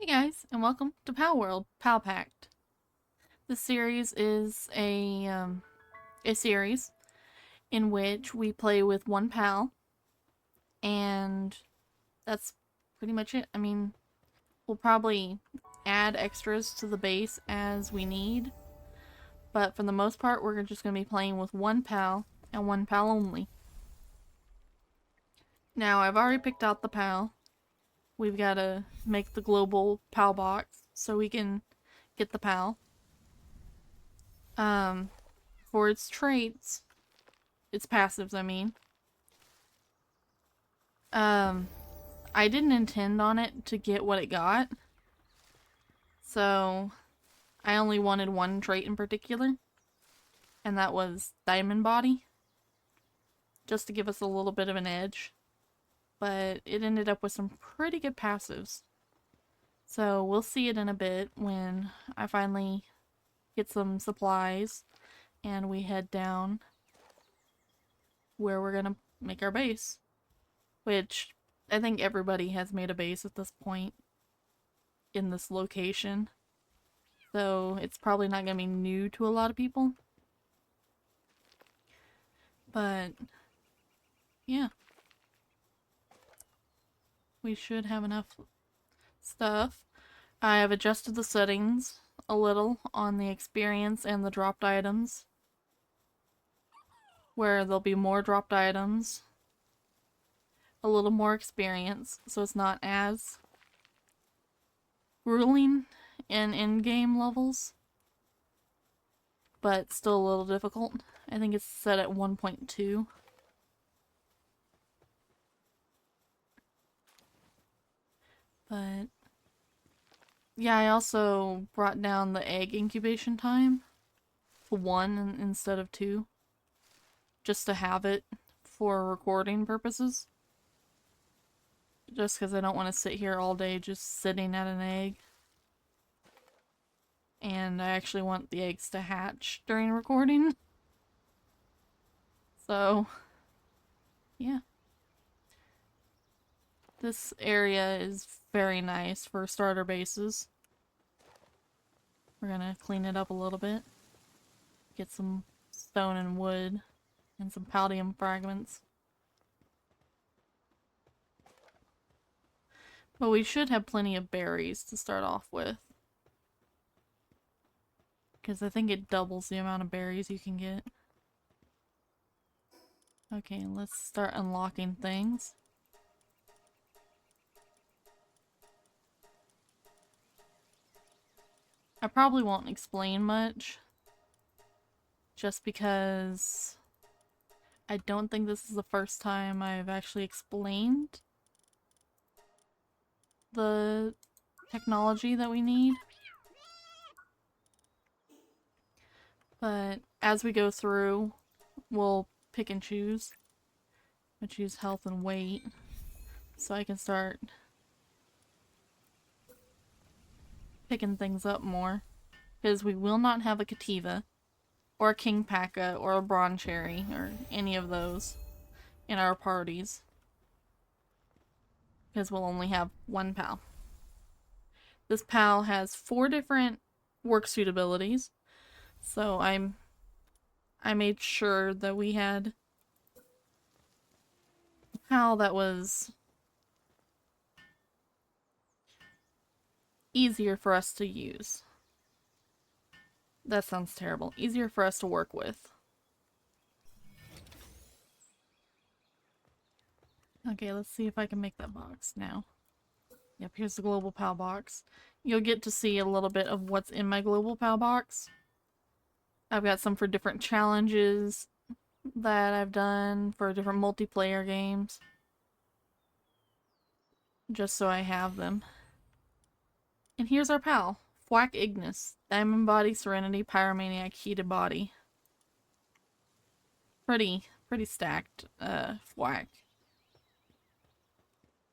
Hey guys, and welcome to Palworld, Palpact. This series is a series in which we play with one pal, and that's pretty much it. I mean, we'll probably add extras to the base as we need, but for the most part, we're just going to be playing with one pal and one pal only. Now, I've already picked out the pal. We've got to make the global pal box so we can get the pal. Um, for its traits, its passives, I mean. Um, I didn't intend on it to get what it got, so I only wanted one trait in particular, and that was Diamond Body, just to give us a little bit of an edge. But it ended up with some pretty good passives. So we'll see it in a bit when I finally get some supplies and we head down where we're gonna make our base. Which I think everybody has made a base at this point in this location. So it's probably not going to be new to a lot of people. But yeah, we should have enough stuff. I have adjusted the settings a little on the experience and the dropped items, where there'll be more dropped items, a little more experience, so it's not as grueling in in-game levels, but still a little difficult. I think it's set at 1.2. But yeah, I also brought down the egg incubation time to 1 instead of 2, just to have it for recording purposes. Just because I don't want to sit here all day just sitting at an egg. And I actually want the eggs to hatch during recording. So, yeah. This area is very nice for starter bases. We're gonna clean it up a little bit. Get some stone and wood and some paldium fragments. But we should have plenty of berries to start off with. Because I think it doubles the amount of berries you can get. Okay, let's start unlocking things. I probably won't explain much, just because I don't think this is the first time I've actually explained the technology that we need. But as we go through, we'll pick and choose. I'll choose health and weight, so I can start picking things up more. Because we will not have a Cativa, or a King Paka, or a Bronze Cherry, or any of those in our parties. Because we'll only have one pal. This pal has 4 different work suit abilities, so I made sure that we had a pal that was easier for us to use. That sounds terrible. Easier for us to work with. Okay, let's see if I can make that box now. Yep, here's the global pal box. You'll get to see a little bit of what's in my global pal box. I've got some for different challenges that I've done for different multiplayer games. Just so I have them. And here's our pal, Fuack Ignis, Diamond Body, Serenity, Pyromaniac, Heated Body. Pretty stacked, Fuack.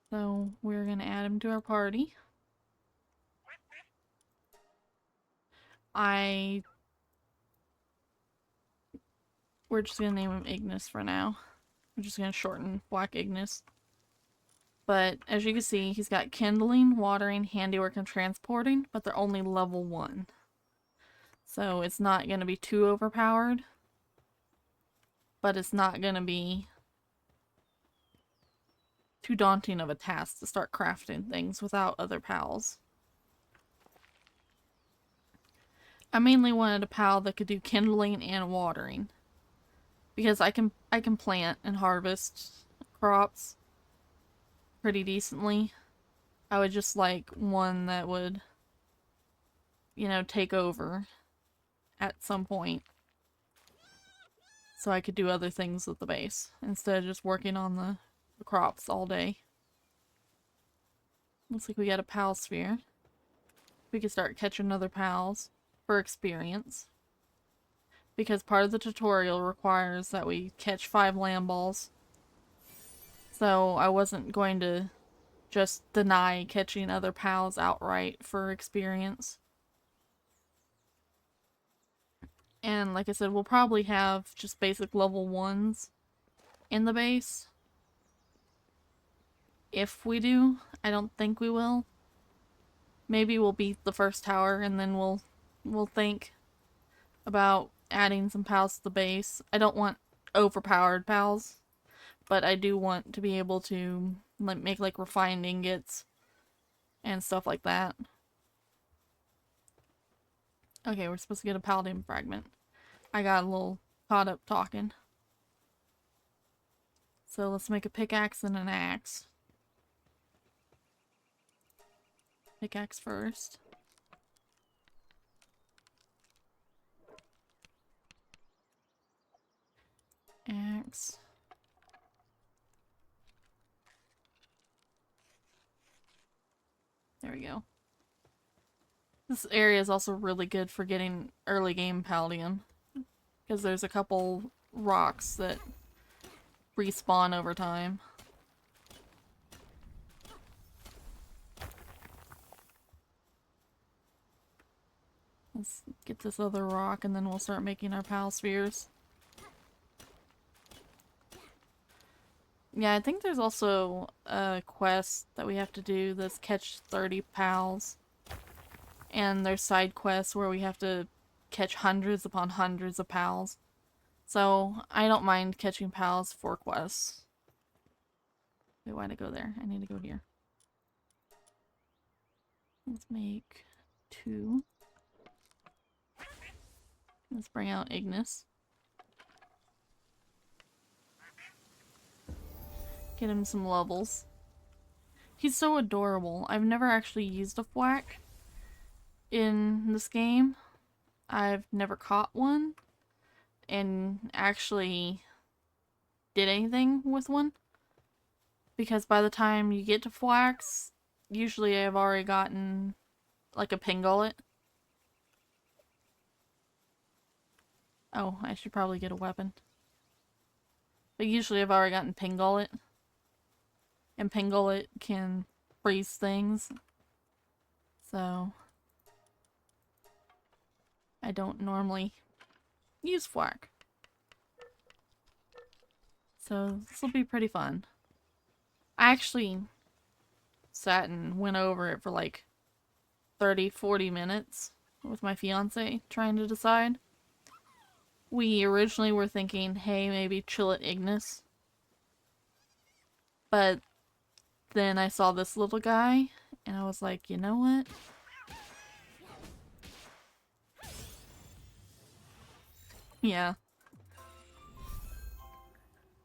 So we're gonna add him to our party. We're just gonna name him Ignis for now. We're just gonna shorten Fuack Ignis. But as you can see, he's got kindling, watering, handiwork, and transporting, but they're only level 1. So it's not going to be too overpowered, but it's not going to be too daunting of a task to start crafting things without other pals. I mainly wanted a pal that could do kindling and watering, because I can plant and harvest crops pretty decently. I would just like one that would, you know, take over at some point, so I could do other things with the base instead of just working on the crops all day. Looks like we got a pal sphere. We could start catching other pals for experience, because part of the tutorial requires that we catch 5 land balls. So I wasn't going to just deny catching other pals outright for experience. And like I said, we'll probably have just basic level 1s in the base. If we do, I don't think we will. Maybe we'll beat the first tower and then we'll think about adding some pals to the base. I don't want overpowered pals, but I do want to be able to like make like refined ingots and stuff like that. Okay, we're supposed to get a paladin fragment. I got a little caught up talking. So let's make a pickaxe and an axe. Pickaxe first. Axe. There we go. This area is also really good for getting early game Paldium, because there's a couple rocks that respawn over time. Let's get this other rock and then we'll start making our pal spheres. Yeah, I think there's also a quest that we have to do that's catch 30 pals. And there's side quests where we have to catch hundreds upon hundreds of pals. So I don't mind catching pals for quests. Wait, why'd I go there? I need to go here. Let's make 2. Let's bring out Ignis. Get him some levels. He's so adorable. I've never actually used a Fuack in this game. I've never caught one and actually did anything with one, because by the time you get to Fuacks, usually I've already gotten like a pin gullet. Oh, I should probably get a weapon. But usually I've already gotten pin gullet. And pin gullet can freeze things. So I don't normally use Fuack. So this will be pretty fun. I actually sat and went over it for like 30-40 minutes with my fiance trying to decide. We originally were thinking, hey, maybe chill at Ignis. But then I saw this little guy and I was like, you know what? Yeah.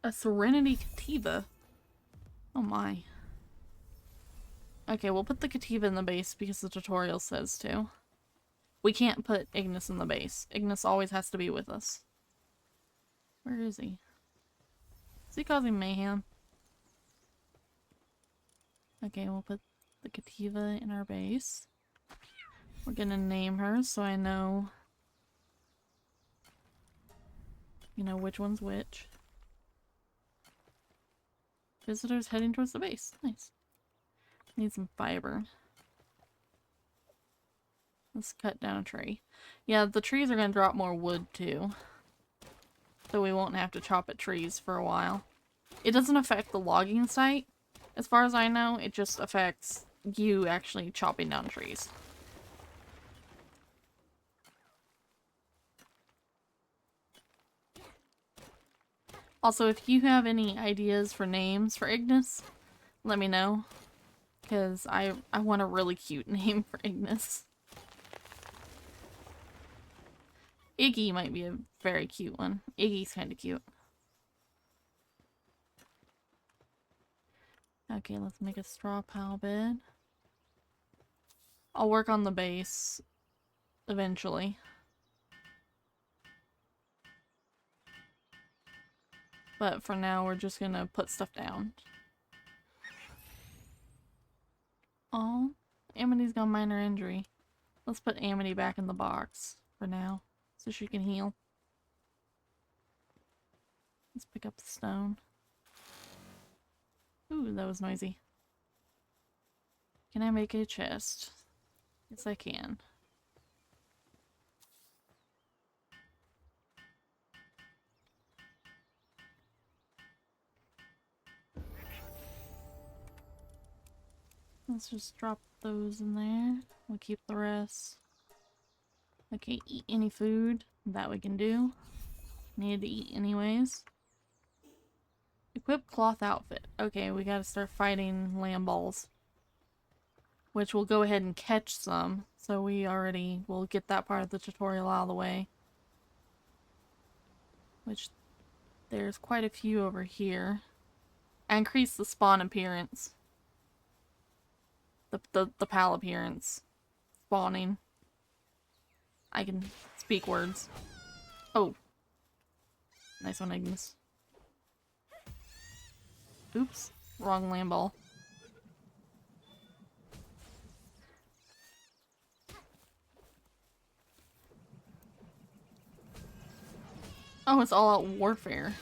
A Serenity Cativa. Oh my. Okay, we'll put the Cativa in the base because the tutorial says to. We can't put Ignis in the base. Ignis always has to be with us. Where is he? Is he causing mayhem? Okay, we'll put the Cativa in our base. We're gonna name her so I know, you know, which one's which. Visitors heading towards the base. Nice. Need some fiber. Let's cut down a tree. Yeah, the trees are gonna drop more wood too, so we won't have to chop at trees for a while. It doesn't affect the logging site, As far as I know, it just affects you actually chopping down trees. Also, if you have any ideas for names for Ignis, let me know. Because I want a really cute name for Ignis. Iggy might be a very cute one. Iggy's kind of cute. Okay, let's make a straw pile bed. I'll work on the base eventually. But for now, we're just gonna put stuff down. Oh, Amity's got minor injury. Let's put Amity back in the box for now, so she can heal. Let's pick up the stone. Ooh, that was noisy. Can I make a chest? Yes, I can. Let's just drop those in there. We'll keep the rest. Okay, eat any food. That we can do. Need to eat anyways. Equip cloth outfit. Okay, we gotta start fighting lamb balls. Which we'll go ahead and catch some. So we already will get that part of the tutorial out of the way. Which there's quite a few over here. Increase the spawn appearance. The pal appearance. Spawning. I can speak words. Oh. Nice one, Ignis. Oops. Wrong lamb ball. Oh, it's all out warfare.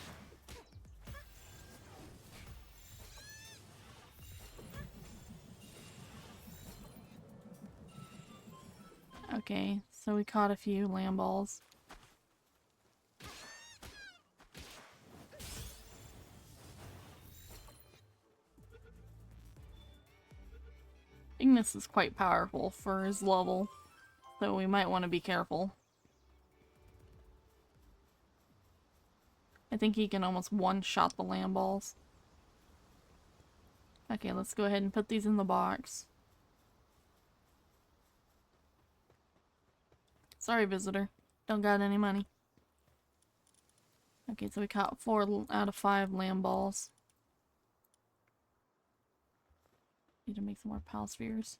Okay, so we caught a few lamb balls. Ignis is quite powerful for his level, so we might want to be careful. I think he can almost one-shot the lamb balls. Okay, let's go ahead and put these in the box. Sorry, visitor. Don't got any money. Okay, so we caught 4 out of 5 lamb balls. Need to make some more pal spheres.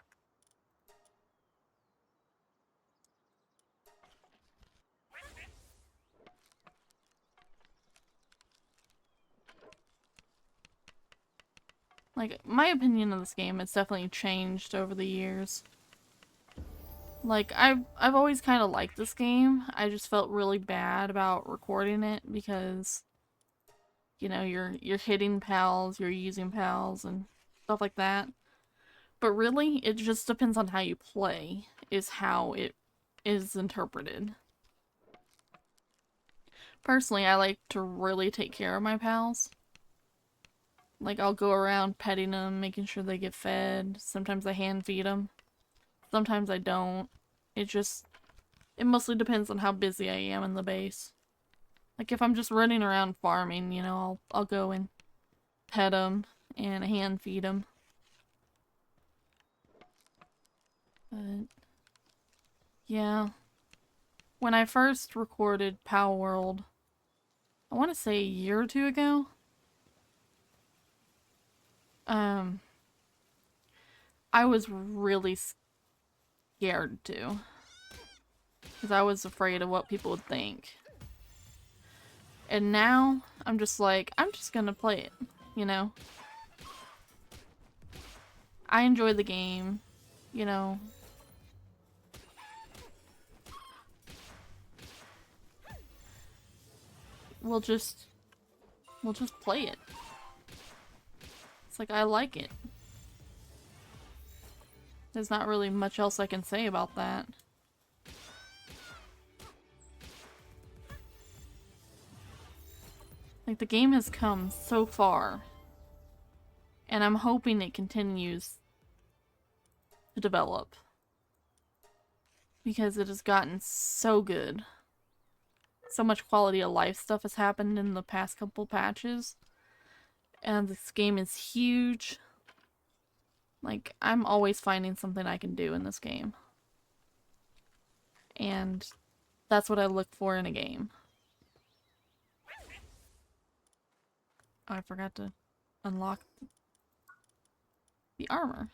Like, my opinion of this game has definitely changed over the years. Like, I've always kind of liked this game. I just felt really bad about recording it because, you know, you're hitting pals, you're using pals, and stuff like that. But really, it just depends on how you play, is how it is interpreted. Personally, I like to really take care of my pals. Like, I'll go around petting them, making sure they get fed. Sometimes I hand feed them. Sometimes I don't. It mostly depends on how busy I am in the base. Like, if I'm just running around farming, you know, I'll go and pet them and hand feed them. But, yeah. When I first recorded Palworld, I want to say a year or 2 ago, I was really scared to. Because I was afraid of what people would think. And now, I'm just like, I'm just gonna play it, you know? I enjoy the game, you know? We'll just play it. It's like, I like it. There's not really much else I can say about that. Like, the game has come so far. And I'm hoping it continues to develop. Because it has gotten so good. So much quality of life stuff has happened in the past couple patches. And this game is huge. Like, I'm always finding something I can do in this game. And that's what I look for in a game. Oh, I forgot to unlock the armor.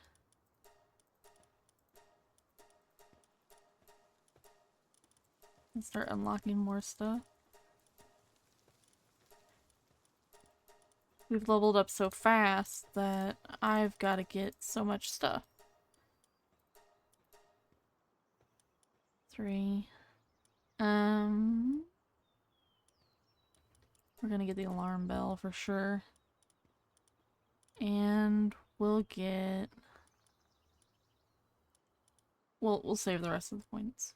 And start unlocking more stuff. We've leveled up so fast that I've got to get so much stuff. 3. We're gonna get the alarm bell for sure. And we'll get... We'll save the rest of the points.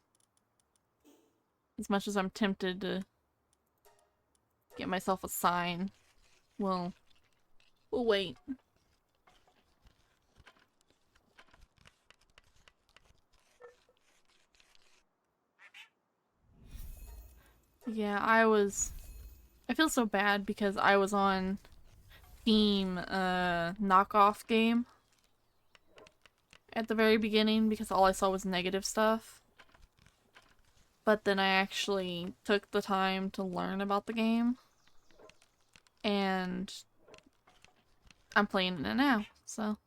As much as I'm tempted to get myself a sign, we'll wait. Yeah, I feel so bad because I was on Team knockoff game at the very beginning because all I saw was negative stuff. But then I actually took the time to learn about the game. And I'm playing it now, so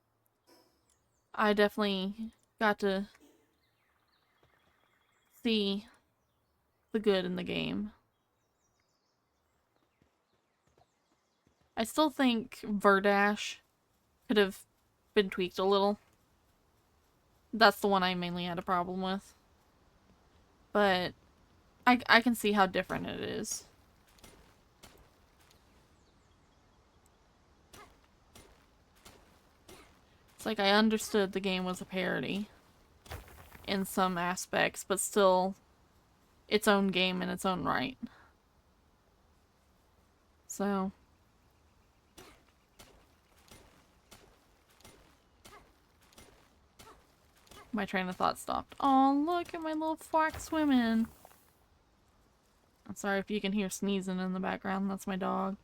I definitely got to see the good in the game. I still think Verdash could have been tweaked a little. That's the one I mainly had a problem with. But I can see how different it is. It's like I understood the game was a parody in some aspects, but still its own game in its own right. So my train of thought stopped. Oh, look at my little Fuack swimming. I'm sorry if you can hear sneezing in the background. That's my dog.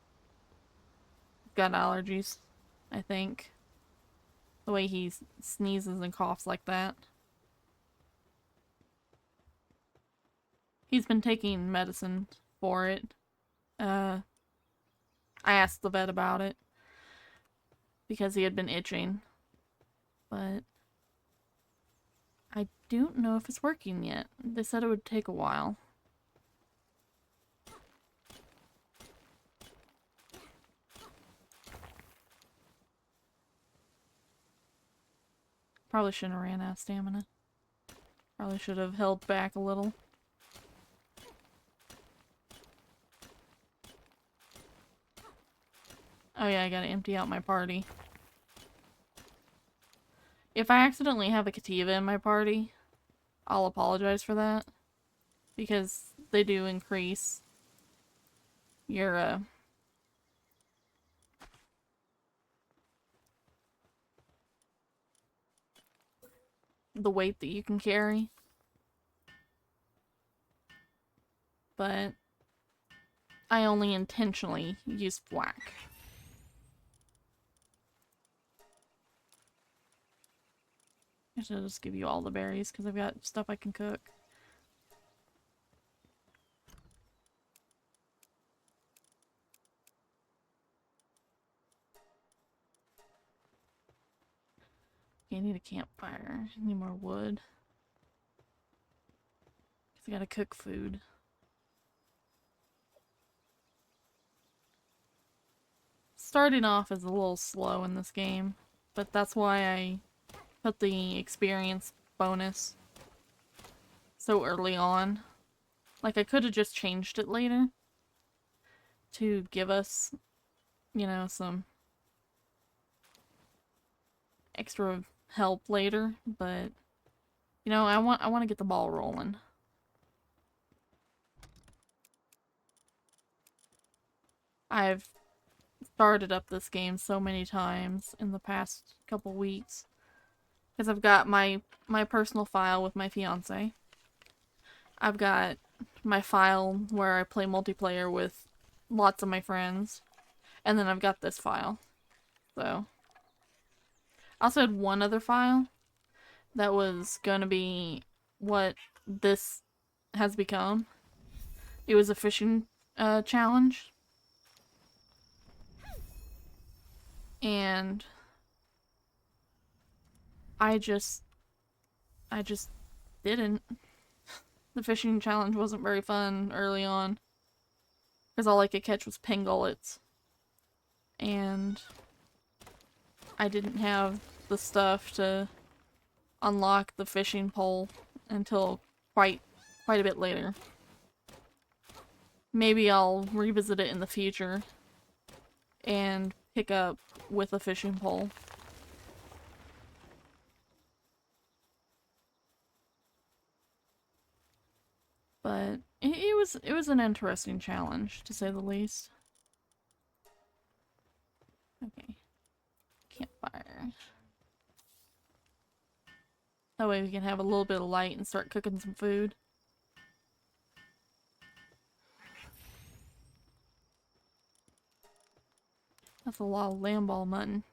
Got allergies, I think. The way he sneezes and coughs like that. He's been taking medicine for it. I asked the vet about it because he had been itching. But I don't know if it's working yet. They said it would take a while. Probably shouldn't have ran out of stamina. Probably should have held back a little. Oh yeah, I gotta empty out my party. If I accidentally have a Kativa in my party, I'll apologize for that. Because they do increase your, the weight that you can carry. But I only intentionally use Fuack. I should just give you all the berries because I've got stuff I can cook. Okay, I need a campfire. I need more wood. Because I gotta cook food. Starting off is a little slow in this game, but that's why I put the experience bonus so early on. Like, I could have just changed it later to give us, you know, some extra help later, but you know, I want to get the ball rolling. I've started up this game so many times in the past couple weeks. Because I've got my personal file with my fiance. I've got my file where I play multiplayer with lots of my friends. And then I've got this file. So. I also had one other file that was gonna be what this has become. It was a fishing challenge. And I just didn't. The fishing challenge wasn't very fun early on. Because all I could catch was pangolets. And I didn't have the stuff to unlock the fishing pole until quite a bit later. Maybe I'll revisit it in the future and pick up with a fishing pole. But it was an interesting challenge, to say the least. Okay. Campfire. That way we can have a little bit of light and start cooking some food. That's a lot of lamb ball mutton.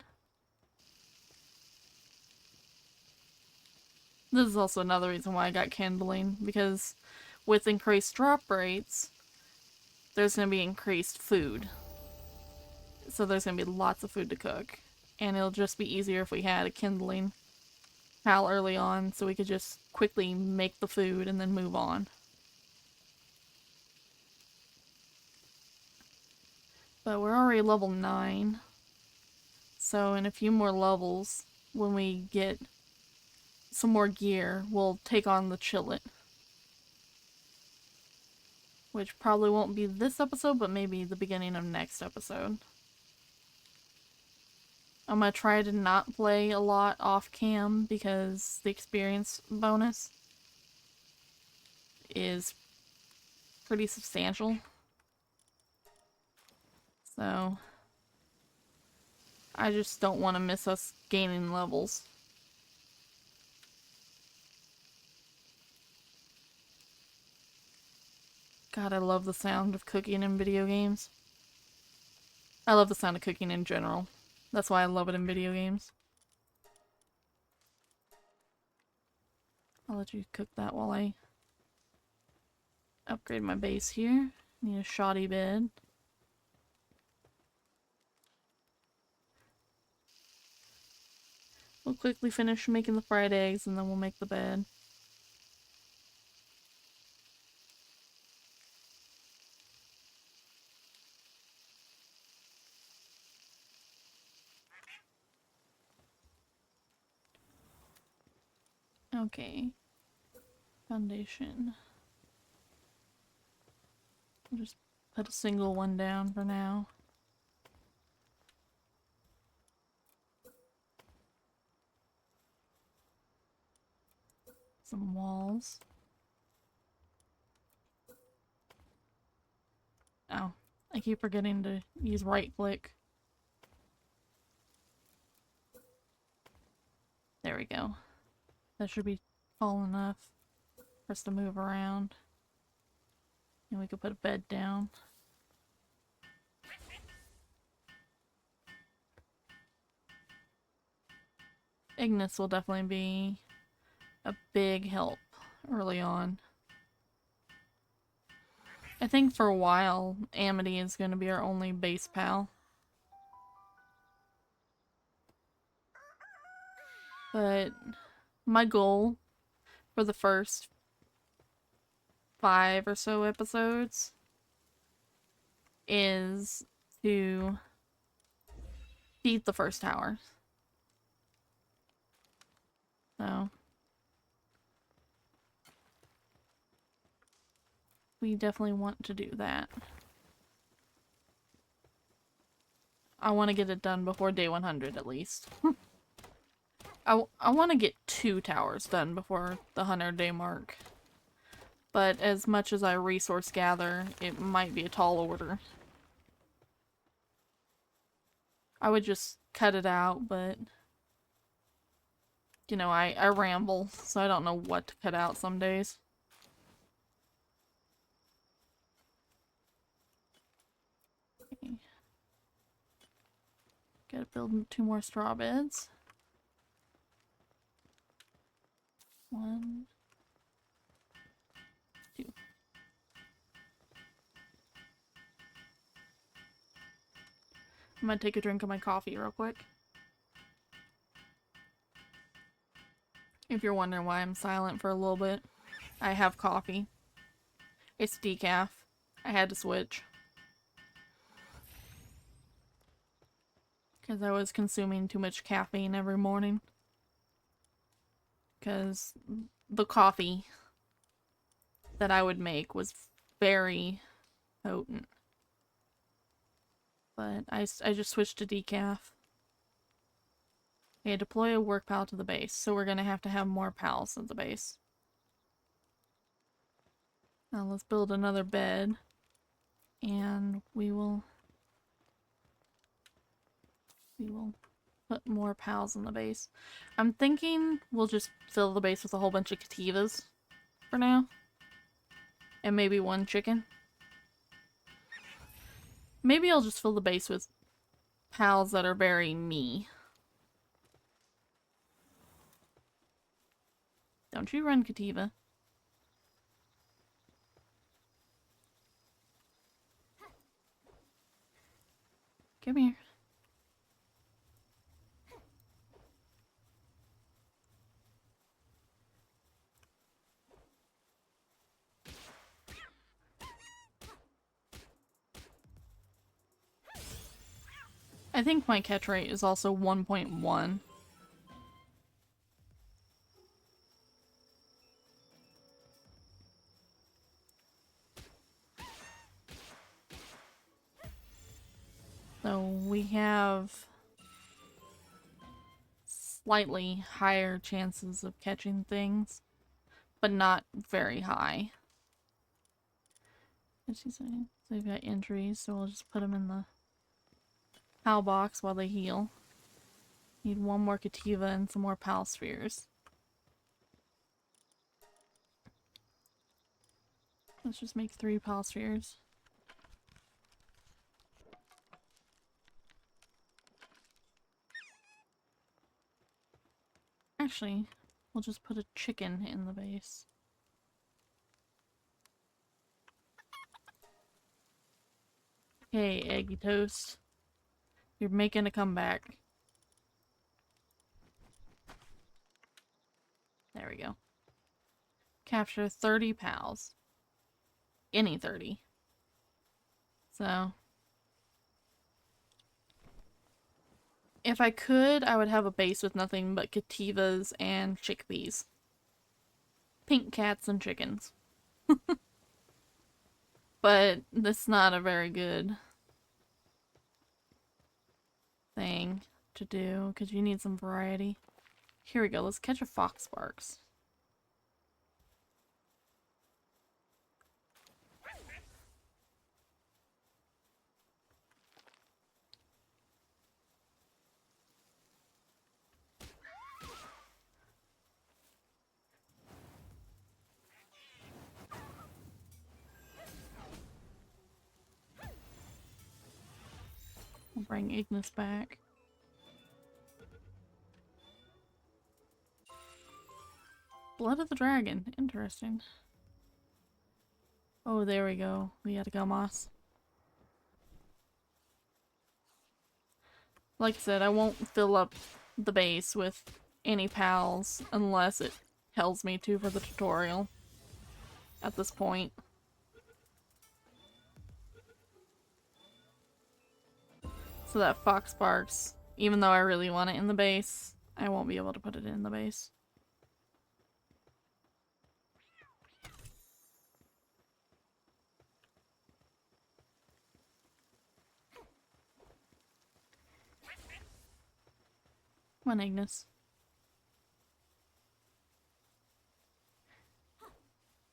This is also another reason why I got kindling, because with increased drop rates, there's going to be increased food. So there's going to be lots of food to cook. And it'll just be easier if we had a kindling pile early on, so we could just quickly make the food and then move on. But we're already level 9. So in a few more levels, when we get some more gear, we'll take on the Chillet. Which probably won't be this episode, but maybe the beginning of next episode. I'm gonna try to not play a lot off cam because the experience bonus is pretty substantial. So I just don't want to miss us gaining levels. God, I love the sound of cooking in video games. I love the sound of cooking in general. That's why I love it in video games. I'll let you cook that while I upgrade my base here. Need a shoddy bed. We'll quickly finish making the fried eggs and then we'll make the bed. Okay. Foundation. I'll just put a single one down for now. Some walls. Oh, I keep forgetting to use right click. There we go. That should be tall enough for us to move around. And we could put a bed down. Ignis will definitely be a big help early on. I think for a while, Amity is going to be our only base pal. But my goal for the first 5 or so episodes is to beat the first tower. So we definitely want to do that. I want to get it done before day 100 at least. I want to get 2 towers done before the 100-day mark. But as much as I resource gather, it might be a tall order. I would just cut it out, but you know, I ramble, so I don't know what to cut out some days. Okay. Gotta build 2 more straw beds. 1, 2. I'm gonna take a drink of my coffee real quick. If you're wondering why I'm silent for a little bit, I have coffee. It's decaf. I had to switch. Because I was consuming too much caffeine every morning. Because the coffee that I would make was very potent. But I just switched to decaf. Okay, deploy a work pal to the base. So we're gonna have to have more pals at the base. Now let's build another bed. And we will put more pals in the base. I'm thinking we'll just fill the base with a whole bunch of cativas for now. And maybe 1 chicken. Maybe I'll just fill the base with pals that are very me. Don't you run, Cativa. Come here. I think my catch rate is also 1.1. So we have slightly higher chances of catching things, but not very high. So we've got injuries, so we'll just put them in the pal box while they heal. Need 1 more Cativa and some more pal spheres. Let's just make 3 pal spheres. Actually, we'll just put a chicken in the base. Hey, Eggy Toast. You're making a comeback. There we go. Capture 30 pals. Any 30. So, if I could, I would have a base with nothing but cativas and chickpeas. Pink cats and chickens. But that's not a very good thing to do, because you need some variety. Here we go, let's catch a fox sparks. We'll bring Ignis back. Blood of the Dragon. Interesting. Oh, there we go. We got a Gummoss. Like I said, I won't fill up the base with any pals unless it tells me to for the tutorial at this point. So that Fox Sparks, even though I really want it in the base, I won't be able to put it in the base. Come on, Ignis.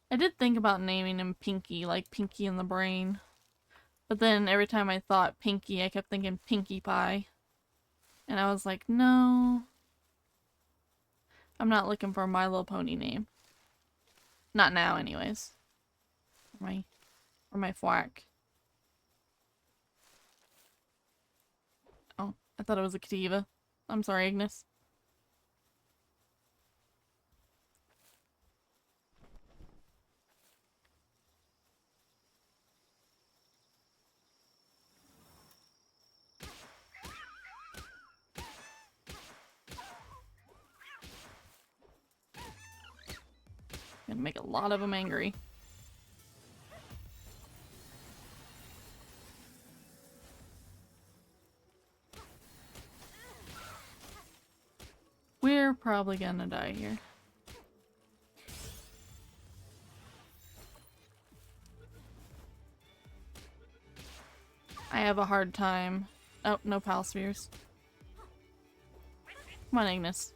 I did think about naming him Pinky, like Pinky in the Brain. But then every time I thought Pinky, I kept thinking Pinkie Pie. And I was like, no. I'm not looking for a My Little Pony name. Not now, anyways. Or my Fuack. Oh, I thought it was a Cativa. I'm sorry, Ignis. Gonna make a lot of them angry. We're probably gonna die here. I have a hard time. Oh, no Pal Spheres. Come on, Ignis.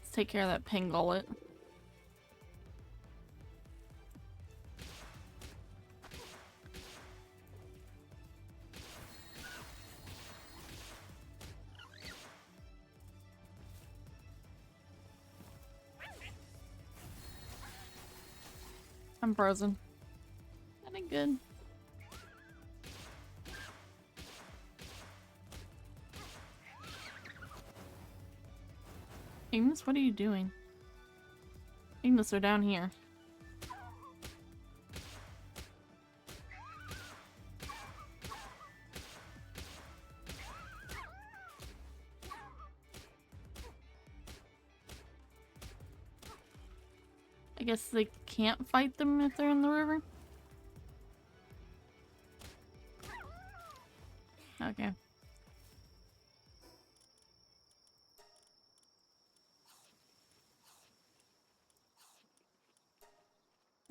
Let's take care of that Pingullet. I'm frozen. That ain't good. Ignis, what are you doing? Ignis, they're down here. I guess they can't fight them if they're in the river? Okay.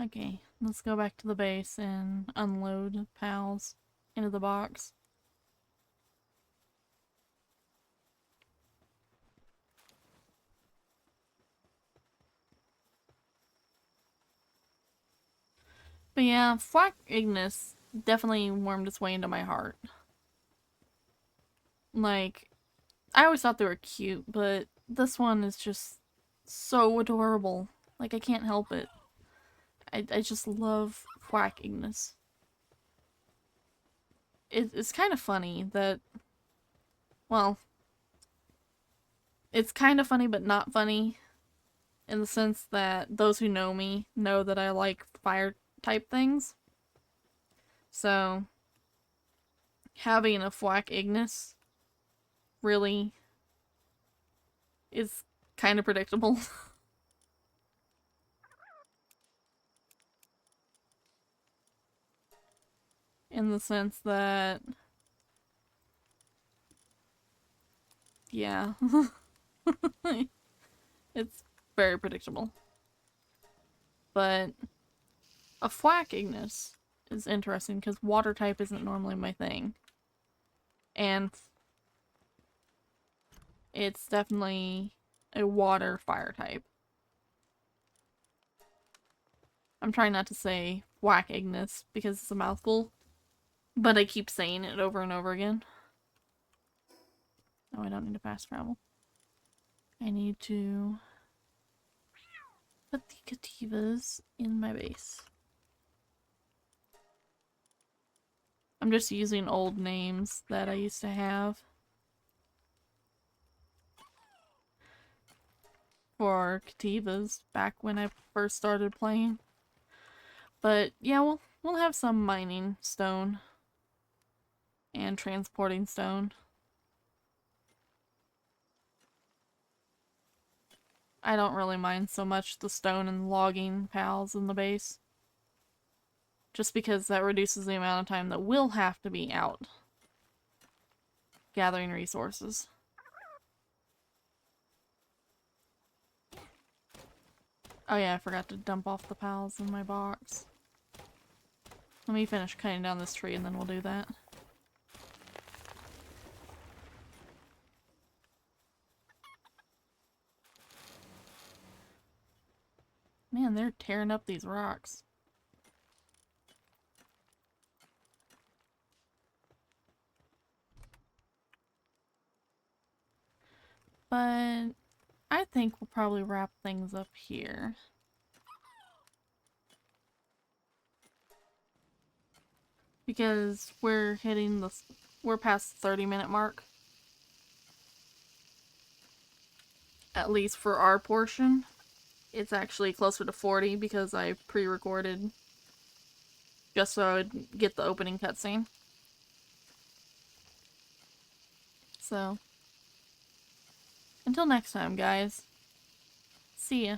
Okay, let's go back to the base and unload pals into the box. But yeah, Fuack Ignis definitely warmed its way into my heart. Like, I always thought they were cute, but this one is just so adorable. Like, I can't help it. I just love Fuack Ignis. It's kind of funny that, well, it's kind of funny but not funny in the sense that those who know me know that I like fire type things. So, having a Fuack Ignis really is kind of predictable. In the sense that, yeah, it's very predictable. But a Fuack Ignis is interesting because water type isn't normally my thing. And it's definitely a water fire type. I'm trying not to say Fuack Ignis because it's a mouthful, but I keep saying it over and over again. Oh, I don't need to fast travel. I need to put the Cativas in my base. I'm just using old names that I used to have for Cativas back when I first started playing. But yeah, we'll have some mining stone and transporting stone. I don't really mind so much the stone and logging pals in the base. Just because that reduces the amount of time that we'll have to be out gathering resources. Oh yeah, I forgot to dump off the pals in my box. Let me finish cutting down this tree and then we'll do that. Man, they're tearing up these rocks. But I think we'll probably wrap things up here. Because we're past the 30-minute mark. At least for our portion. It's actually closer to 40 because I pre-recorded just so I would get the opening cutscene. So, until next time, guys. See ya.